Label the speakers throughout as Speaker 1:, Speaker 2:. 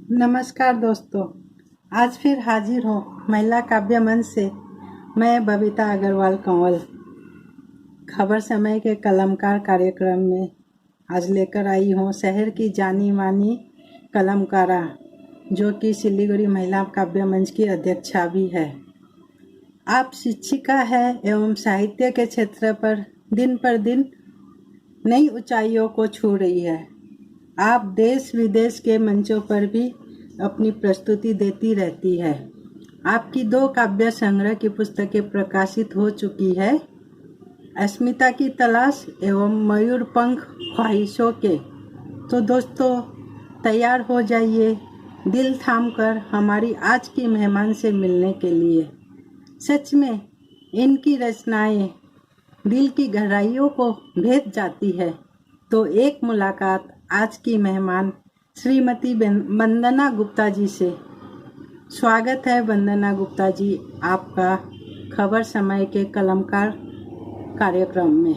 Speaker 1: नमस्कार दोस्तों, आज फिर हाजिर हूँ महिला काव्य मंच से। मैं बबीता अग्रवाल कंवल खबर समय के कलमकार कार्यक्रम में आज लेकर आई हूँ शहर की जानी मानी कलमकारा, जो कि सिलीगुड़ी महिला काव्य मंच की अध्यक्षा भी है। आप शिक्षिका है एवं साहित्य के क्षेत्र पर दिन नई ऊंचाइयों को छू रही है। आप देश विदेश के मंचों पर भी अपनी प्रस्तुति देती रहती है। आपकी 2 काव्य संग्रह की पुस्तकें प्रकाशित हो चुकी है, अस्मिता की तलाश एवं मयूर पंख ख्वाहिशों के। तो दोस्तों, तैयार हो जाइए दिल थाम कर हमारी आज की मेहमान से मिलने के लिए। सच में इनकी रचनाएं दिल की गहराइयों को भेद जाती है। तो एक मुलाकात आज की मेहमान श्रीमती वंदना गुप्ता जी से। स्वागत है वंदना गुप्ता जी आपका खबर समय के कलमकार कार्यक्रम में।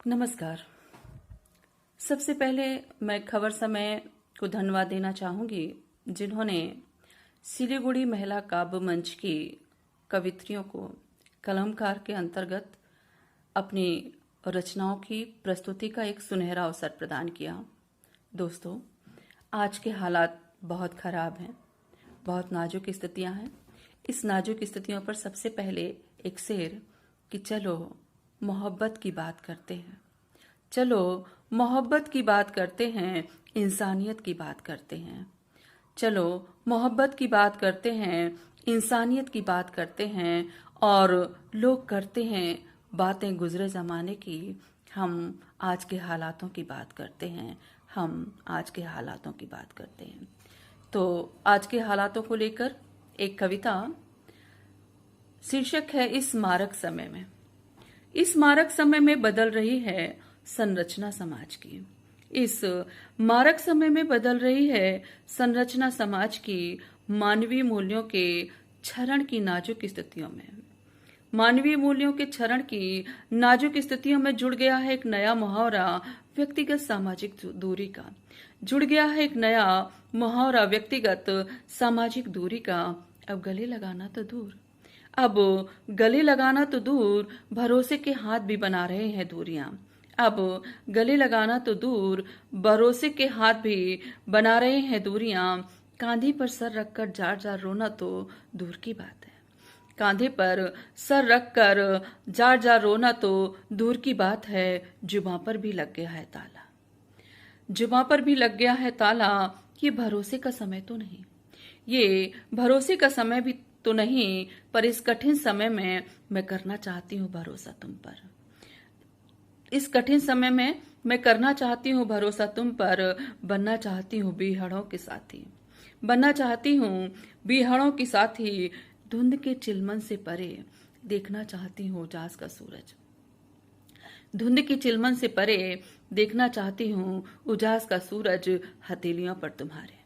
Speaker 2: नमस्कार। सबसे पहले मैं खबर समय को धन्यवाद देना चाहूंगी, जिन्होंने सिलीगुड़ी महिला काव्य मंच की कवित्रियों को कलमकार के अंतर्गत अपनी रचनाओं की प्रस्तुति का एक सुनहरा अवसर प्रदान किया। दोस्तों, आज के हालात बहुत खराब हैं, बहुत नाजुक स्थितियां हैं। इस नाजुक स्थितियों पर सबसे पहले एक शेर कि चलो मोहब्बत की बात करते हैं, चलो मोहब्बत की बात करते हैं, इंसानियत की बात करते हैं। चलो मोहब्बत की बात करते हैं, इंसानियत की बात करते हैं। और लोग करते हैं बातें गुजरे जमाने की, हम आज के हालातों की बात करते हैं, हम आज के हालातों की बात करते हैं। तो आज के हालातों को लेकर एक कविता, शीर्षक है इस मारक समय में। इस मारक समय में बदल रही है संरचना समाज की। इस मारक समय में बदल रही है संरचना समाज की। मानवीय मूल्यों के क्षरण की नाजुक स्थितियों में, मानवीय मूल्यों के क्षरण की नाजुक स्थितियों में जुड़ गया है एक नया मुहावरा व्यक्तिगत सामाजिक दूरी का। जुड़ गया है एक नया मुहावरा व्यक्तिगत सामाजिक दूरी का। अब गले लगाना तो दूर, अब गले लगाना तो दूर, भरोसे के हाथ भी बना रहे हैं दूरियां। अब गले लगाना तो दूर, भरोसे के हाथ भी बना रहे हैं दूरियां। कांधे पर सर रखकर जार जार रोना तो दूर की बात है। कांधे पर सर रखकर जार जार रोना तो दूर की बात है। जुबां पर भी लग गया है ताला, जुबां पर भी लग गया है ताला। ये भरोसे का समय तो नहीं, ये भरोसे का समय भी तो नहीं, पर इस कठिन समय में मैं करना चाहती हूँ भरोसा तुम पर। इस कठिन समय में मैं करना चाहती हूँ भरोसा तुम पर। बनना चाहती हूँ बीहड़ों के साथी, बनना चाहती हूँ बीहड़ों की साथी। धुंध के चिलमन से परे देखना चाहती हूँ उजास का सूरज, धुंध की चिलमन से परे देखना चाहती हूँ उजास का सूरज। हथेलियों पर तुम्हारे।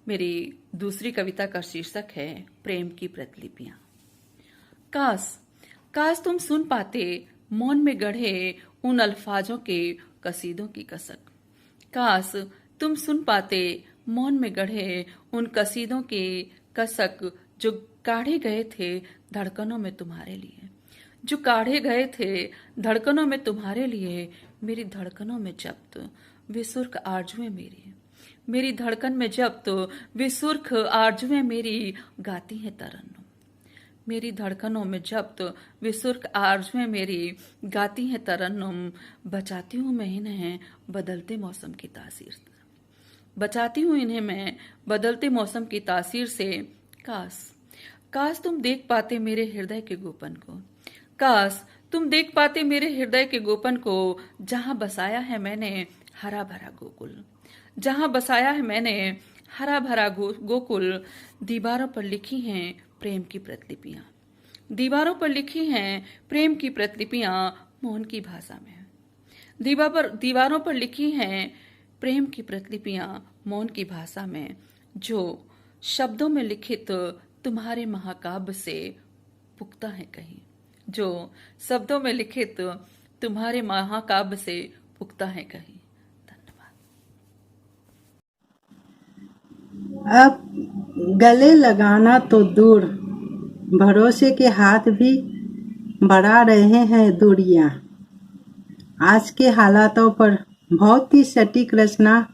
Speaker 2: मेरी दूसरी कविता का शीर्षक है प्रेम की प्रतिलिपियां। काश काश तुम सुन पाते मौन में गढ़े उन अल्फाजों के कसीदों की कसक। काश तुम सुन पाते मौन में गढ़े उन कसीदों की कसक, जो काढ़े गए थे धड़कनों में तुम्हारे लिए, जो काढ़े गए थे धड़कनों में तुम्हारे लिए। मेरी धड़कनों में जब्त विसुर्ख आरजुएं मेरी, मेरी धड़कन में जब्त विसुर्ख आरजुएं मेरी गाती हैं तरन्नुम। मेरी धड़कनों में जब्त विसुर्ख आरजुएं मेरी गाती हैं तरन्नुम। बचाती हूँ मैं इन्हें बदलते मौसम की तासीर से, बचाती हूँ इन्हें मैं बदलते मौसम की तासीर से। काश काश तुम देख पाते मेरे हृदय के गोपन को, काश तुम देख पाते मेरे हृदय के गोपन को। जहां बसाया है मैंने हरा भरा गोकुल, जहां बसाया है मैंने हरा भरा गोकुल। दीवारों पर लिखी हैं प्रेम की प्रतिलिपियां, दीवारों पर लिखी हैं प्रेम की प्रतिलिपियां मौन की भाषा में। दीवारों पर लिखी हैं प्रेम की प्रतिलिपियां मौन की भाषा में, जो शब्दों में लिखित तुम्हारे महाकाव्य से पुख्ता है कहीं, जो शब्दों में लिखित तुम्हारे महाकाव्य से पुख्ता है कहीं।
Speaker 1: अब गले लगाना तो दूर, भरोसे के हाथ भी बढ़ा रहे हैं दूरियां। आज के हालातों पर बहुत ही सटीक रचना,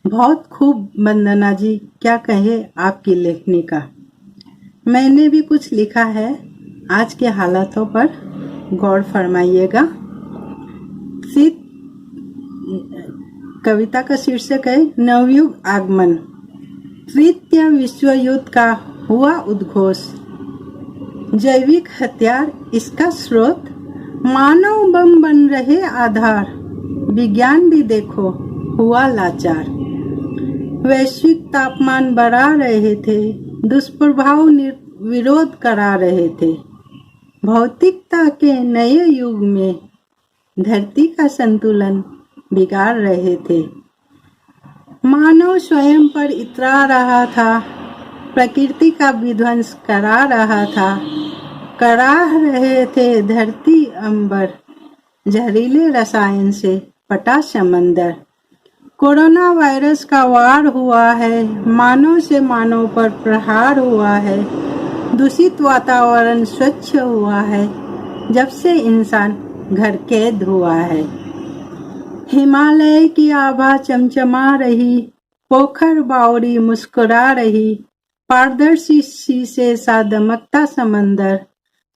Speaker 1: बहुत खूब वंदना जी, क्या कहे आपकी लेखनी का। मैंने भी कुछ लिखा है, आज के हालातों पर गौर फरमाइएगा। शीत कविता का शीर्षक है नवयुग आगमन। तृतीय विश्व युद्ध का हुआ उद्घोष, जैविक हथियार इसका स्रोत, मानव बम बन रहे आधार, विज्ञान भी देखो हुआ लाचार। वैश्विक तापमान बढ़ा रहे थे, दुष्प्रभाव विरोध करा रहे थे। भौतिकता के नए युग में धरती का संतुलन बिगाड़ रहे थे। मानव स्वयं पर इतरा रहा था, प्रकृति का विध्वंस करा रहा था। कराह रहे थे धरती अंबर, जहरीले रसायन से पटा समंदर। कोरोना वायरस का वार हुआ है, मानव से मानव पर प्रहार हुआ है। दूषित वातावरण स्वच्छ हुआ है, जब से इंसान घर कैद हुआ है। हिमालय की आभा चमचमा रही, पोखर बावड़ी मुस्कुरा रही। पारदर्शी शीशे सा दमकता समंदर,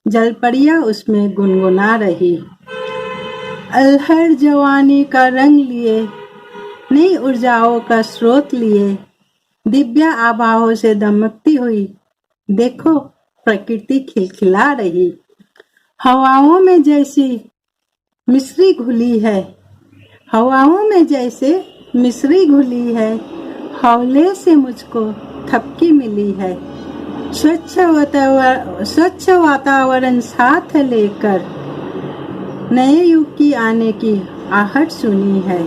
Speaker 1: जलपरियां उसमें गुनगुना रही। अलहर जवानी का रंग लिए, नई ऊर्जाओं का स्रोत लिए। दिव्या आभाओं से दमकती हुई, देखो प्रकृति खिलखिला रही। हवाओं में जैसी मिश्री घुली है, हवाओं में जैसे मिश्री घुली है। हौले से मुझको थपकी मिली है। स्वच्छ वातावरण साथ लेकर नए युग की आने की आहट सुनी है।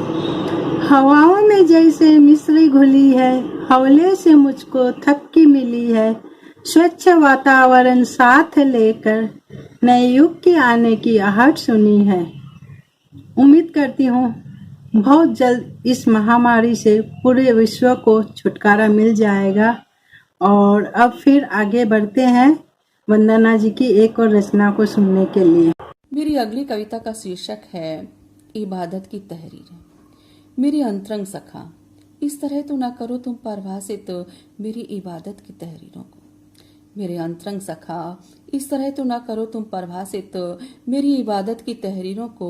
Speaker 1: हवाओं में जैसे मिश्री घुली है, हौले से मुझको थपकी मिली है। स्वच्छ वातावरण साथ लेकर नए युग के आने की आहट सुनी है। उम्मीद करती हूँ बहुत जल्द इस महामारी से पूरे विश्व को छुटकारा मिल जाएगा। और अब फिर आगे बढ़ते हैं वंदना जी की एक और रचना को सुनने के लिए।
Speaker 2: मेरी अगली कविता का शीर्षक है इबादत की तहरीर। मेरी अंतरंग सखा, इस तरह तो ना करो तुम परिभाषित मेरी इबादत की तहरीरों को। मेरे अंतरंग सखा, इस तरह तो ना करो तुम परिभाषित मेरी इबादत की तहरीरों को।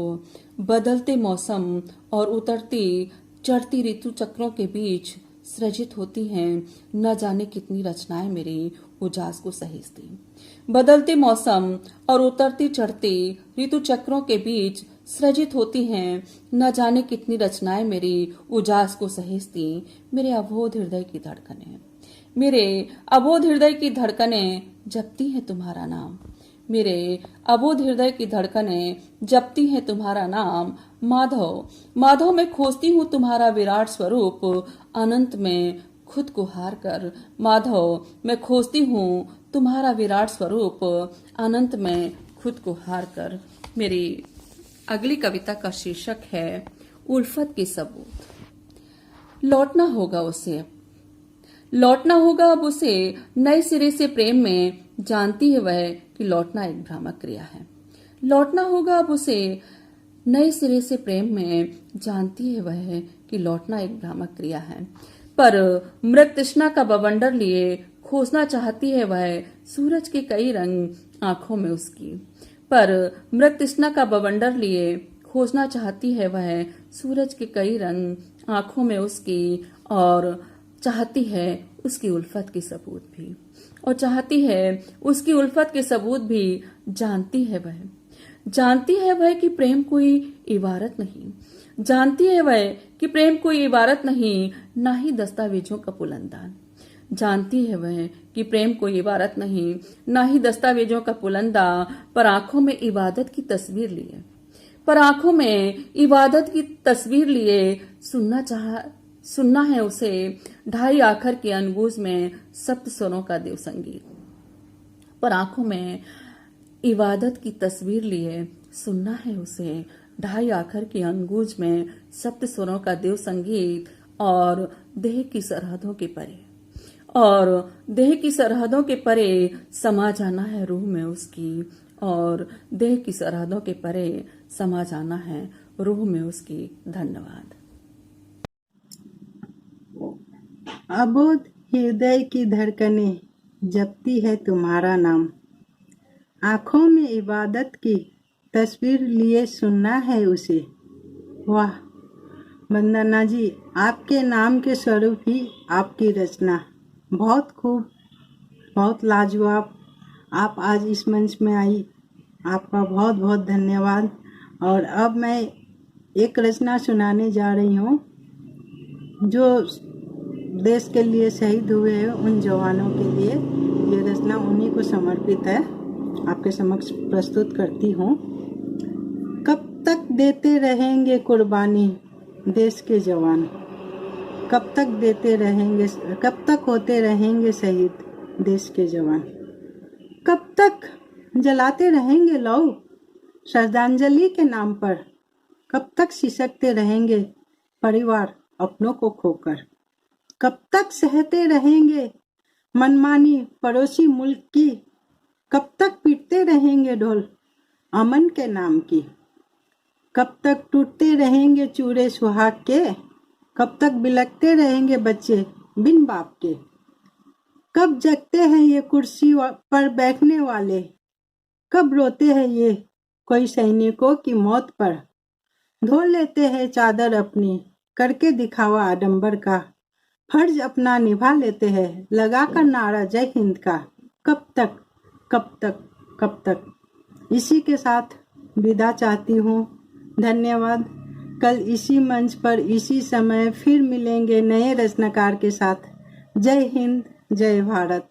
Speaker 2: बदलते मौसम और उतरती चढ़ती ऋतु चक्रों के बीच सृजित होती हैं न जाने कितनी रचनाएं मेरी उजास को सहेजती। बदलते मौसम और उतरती चढ़ती ऋतु चक्रों के बीच सृजित होती हैं न जाने कितनी रचनाएं मेरी उजास को सहेजती। मेरे अबोध हृदय की धड़कनें, मेरे अबोध हृदय की धड़कनें जपती हैं तुम्हारा नाम। मेरे अबोध हृदय की धड़कनें जपती हैं तुम्हारा नाम। माधव, माधव मैं खोजती हूँ तुम्हारा विराट स्वरूप, अनंत में खुद को हार कर। माधव मैं खोजती हूँ तुम्हारा विराट स्वरूप, अनंत में खुद को हार कर। मेरी अगली कविता का शीर्षक है उल्फत के सबूत। लौटना होगा उसे, लौटना होगा अब उसे नए सिरे से प्रेम में। जानती है वह कि लौटना एक भ्रामक क्रिया है। लौटना होगा अब उसे नए सिरे से प्रेम में। जानती है वह कि लौटना एक भ्रामक क्रिया है। पर मृत तृष्णा का बवंडर लिए खोजना चाहती है वह सूरज के कई रंग आंखों में उसकी। पर मृत तृष्णा का बवंडर लिए खोजना चाहती है वह सूरज के कई रंग आंखों में उसकी। और चाहती है उसकी उल्फत के सबूत भी, और चाहती है उसकी उल्फत के सबूत भी। जानती है वह, जानती है वह कि प्रेम कोई इबारत नहीं। जानती है वह कि प्रेम कोई इबारत नहीं, ना ही दस्तावेजों का पुलंदान। जानती है वह कि प्रेम कोई इबारत नहीं, ना ही दस्तावेजों का पुलंदा। पर आंखों में इबादत की तस्वीर लिए, पर आंखों में इबादत की तस्वीर लिए सुनना है उसे ढाई आखर की अनगूंज में सप्त स्वरों का देव संगीत। पर आंखों में इबादत की तस्वीर लिए सुनना है उसे ढाई आखर की अनगूंज में सप्त स्वरों का देव संगीत। और देह की सरहदों के परे, और देह की सरहदों के परे समा जाना है रूह में उसकी, और देह की सरहदों के परे समा जाना है रूह में उसकी। धन्यवाद।
Speaker 1: अबोध हृदय की धड़कनें जपती है तुम्हारा नाम, आंखों में इबादत की तस्वीर लिए सुनना है उसे। वाह वंदना जी, आपके नाम के स्वरूप ही आपकी रचना, बहुत खूब, बहुत लाजवाब। आप आज इस मंच में आई, आपका बहुत बहुत धन्यवाद। और अब मैं एक रचना सुनाने जा रही हूँ जो देश के लिए शहीद हुए हैं, उन जवानों के लिए। ये रचना उन्हीं को समर्पित है, आपके समक्ष प्रस्तुत करती हूँ। कब तक देते रहेंगे कुर्बानी देश के जवान, कब तक देते रहेंगे, कब तक होते रहेंगे शहीद देश के जवान, कब तक जलाते रहेंगे लौ श्रद्धांजलि के नाम पर, कब तक सिसकते रहेंगे परिवार अपनों को खोकर, कब तक सहते रहेंगे मनमानी पड़ोसी मुल्क की, कब तक पीटते रहेंगे ढोल अमन के नाम की, कब तक टूटते रहेंगे चूड़े सुहाग के, कब तक बिलखते रहेंगे बच्चे बिन बाप के, कब जगते हैं ये कुर्सी पर बैठने वाले, कब रोते हैं ये कोई सैनिकों की मौत पर, धो लेते हैं चादर अपनी करके दिखावा आडंबर का, फर्ज अपना निभा लेते हैं लगाकर नारा जय हिंद का। कब तक कब तक कब तक। इसी के साथ विदा चाहती हूँ। धन्यवाद। कल इसी मंच पर इसी समय फिर मिलेंगे नए रचनाकार के साथ। जय हिंद, जय भारत।